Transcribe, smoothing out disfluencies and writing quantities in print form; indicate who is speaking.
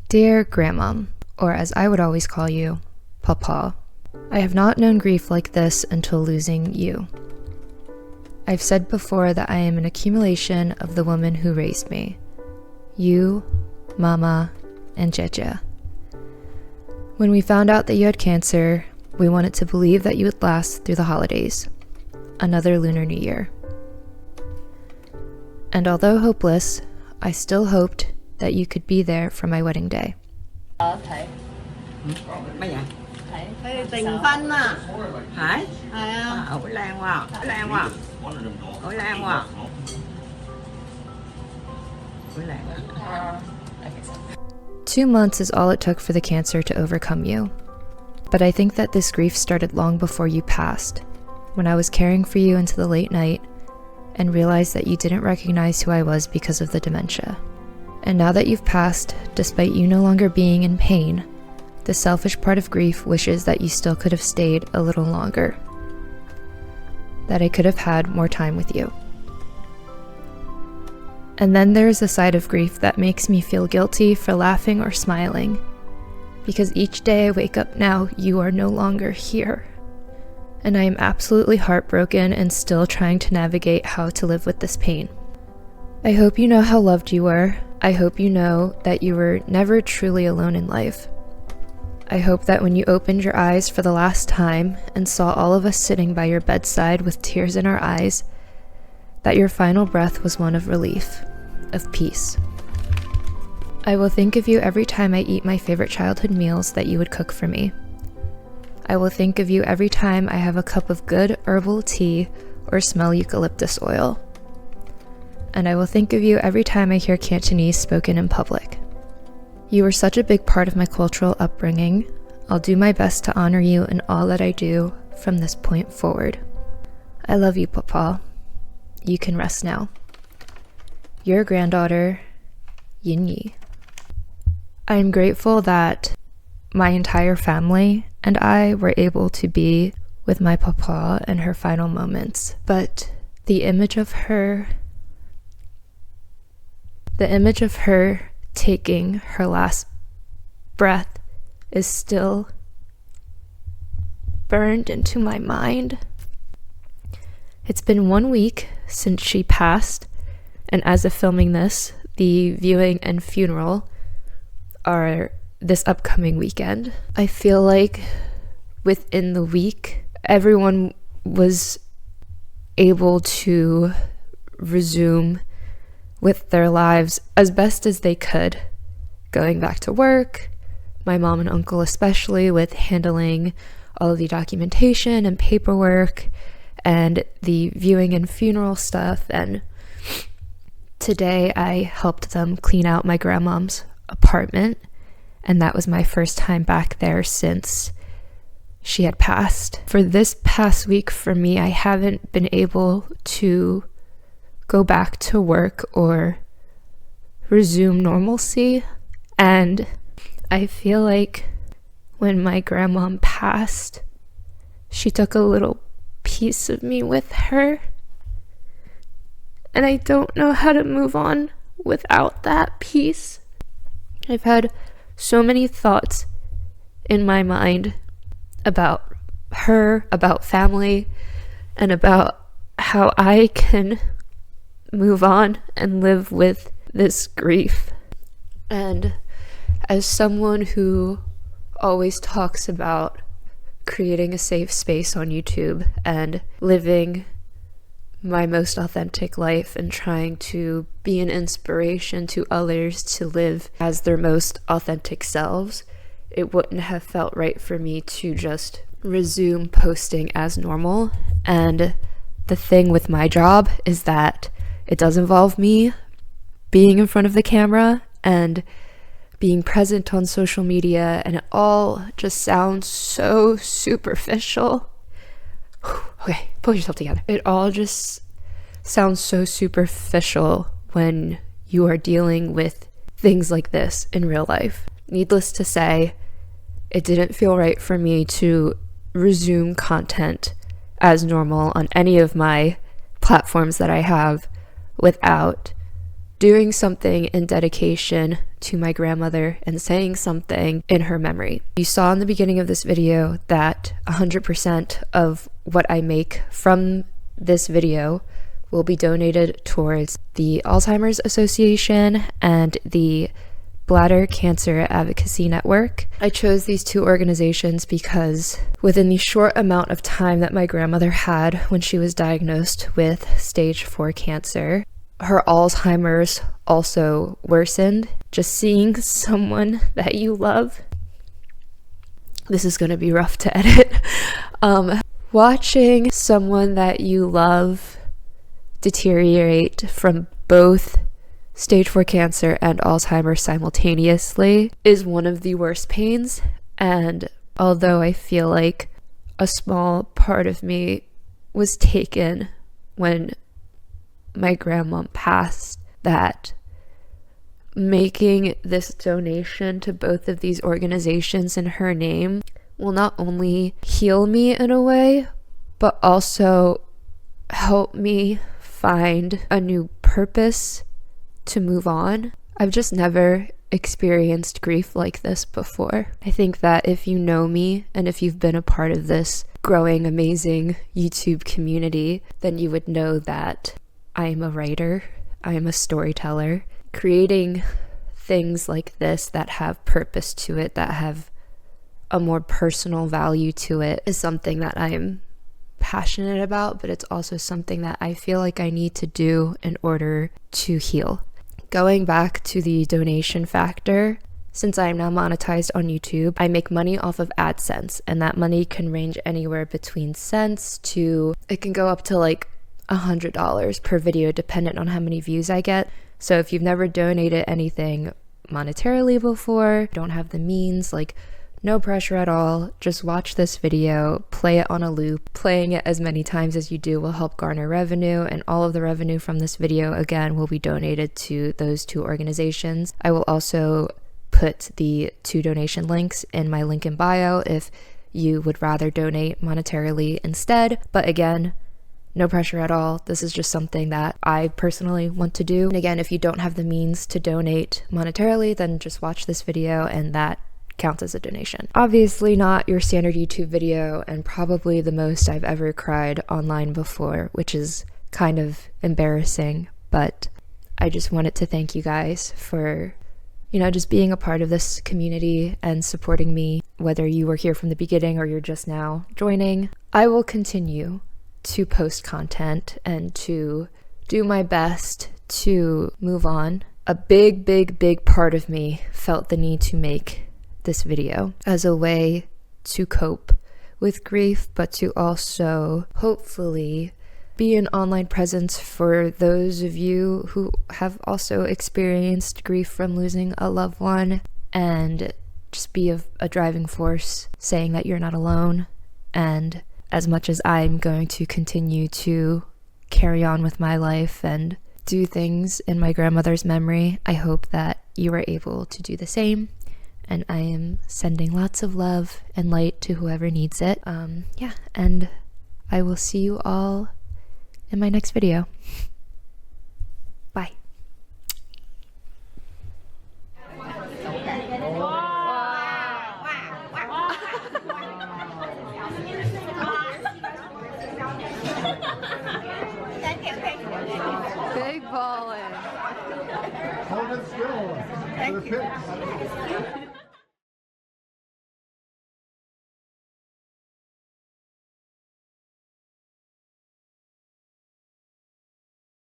Speaker 1: Dear Grandmom, or as I would always call you, Papa, I have not known grief like this until losing you. I've said before that I am an accumulation of the woman who raised me. You, Mama, and Jeja. When we found out that you had cancer, we wanted to believe that you would last through the holidays, another Lunar New Year. And although hopeless, I still hoped that you could be there for my wedding day.
Speaker 2: Thấy.
Speaker 3: Mấy vậy?
Speaker 2: Thấy tình phân à?
Speaker 3: Hả?
Speaker 2: Thấy không?
Speaker 3: Ủa lan quá, lan quá. Ủa lan quá. Ủa lan quá.
Speaker 1: 2 months is all it took for the cancer to overcome you. But I think that this grief started long before you passed, when I was caring for you into the late night and realized that you didn't recognize who I was because of the dementia. And now that you've passed, despite you no longer being in pain, the selfish part of grief wishes that you still could have stayed a little longer, that I could have had more time with you. And then there is a side of grief that makes me feel guilty for laughing or smiling, because each day I wake up now, you are no longer here. And I am absolutely heartbroken and still trying to navigate how to live with this pain. I hope you know how loved you were. I hope you know that you were never truly alone in life. I hope that when you opened your eyes for the last time and saw all of us sitting by your bedside with tears in our eyes, that your final breath was one of relief, of peace. I will think of you every time I eat my favorite childhood meals that you would cook for me. I will think of you every time I have a cup of good herbal tea or smell eucalyptus oil. And I will think of you every time I hear Cantonese spoken in public. You were such a big part of my cultural upbringing. I'll do my best to honor you in all that I do from this point forward. I love you, Papa. You can rest now. Your granddaughter, Yin Yi. I am grateful that my entire family and I were able to be with my Papa in her final moments, but the image of her taking her last breath is still burned into my mind. It's been 1 week since she passed, and as of filming this, the viewing and funeral are this upcoming weekend. I feel like within the week, everyone was able to resume with their lives as best as they could, going back to work, my mom and uncle especially with handling all of the documentation and paperwork and the viewing and funeral stuff. And today I helped them clean out my grandmom's apartment, and that was my first time back there since she had passed. For this past week for me, I haven't been able to go back to work or resume normalcy, and I feel like when my grandmom passed, she took a little piece of me with her, and I don't know how to move on without that piece. I've had so many thoughts in my mind about her, about family, and about how I can move on and live with this grief. And as someone who always talks about creating a safe space on YouTube and living my most authentic life and trying to be an inspiration to others to live as their most authentic selves, it wouldn't have felt right for me to just resume posting as normal. And the thing with my job is that it does involve me being in front of the camera and being present on social media, and it all just sounds so superficial. Okay, pull yourself together. It all just sounds so superficial when you are dealing with things like this in real life. Needless to say, it didn't feel right for me to resume content as normal on any of my platforms that I have without doing something in dedication to my grandmother and saying something in her memory. You saw in the beginning of this video that 100% of what I make from this video will be donated towards the Alzheimer's Association and the Bladder Cancer Advocacy Network. I chose these two organizations because within the short amount of time that my grandmother had when she was diagnosed with stage 4 cancer, her Alzheimer's also worsened. Just seeing someone that you love, this is going to be rough to edit, watching someone that you love deteriorate from both stage 4 cancer and Alzheimer's simultaneously is one of the worst pains. And although I feel like a small part of me was taken when my grandmom passed, that making this donation to both of these organizations in her name will not only heal me in a way, but also help me find a new purpose to move on. I've just never experienced grief like this before. I think that if you know me and if you've been a part of this growing, amazing YouTube community, then you would know that I am a writer, I am a storyteller. Creating things like this that have purpose to it, that have a more personal value to it, is something that I'm passionate about, but it's also something that I feel like I need to do in order to heal. Going back to the donation factor, since I am now monetized on YouTube, I make money off of AdSense, and that money can range anywhere between cents to, it can go up to like $100 per video dependent on how many views I get. So if you've never donated anything monetarily before, don't have the means, like, no pressure at all. Just watch this video, play it on a loop. Playing it as many times as you do will help garner revenue, and all of the revenue from this video, again, will be donated to those two organizations. I will also put the 2 donation links in my link in bio if you would rather donate monetarily instead. But again, no pressure at all. This is just something that I personally want to do. And again, if you don't have the means to donate monetarily, then just watch this video and that counts as a donation. Obviously not your standard YouTube video, and probably the most I've ever cried online before, which is kind of embarrassing, but I just wanted to thank you guys for, you know, just being a part of this community and supporting me, whether you were here from the beginning or you're just now joining. I will continue to post content and to do my best to move on. A big part of me felt the need to make this video as a way to cope with grief, but to also hopefully be an online presence for those of you who have also experienced grief from losing a loved one, and just be a driving force saying that you're not alone. And as much as I'm going to continue to carry on with my life and do things in my grandmother's memory, I hope that you are able to do the same. And I am sending lots of love and light to whoever needs it. Yeah, and I will see you all in my next video. Bye. Big ballin'.
Speaker 4: Hold it still.
Speaker 2: Thank you.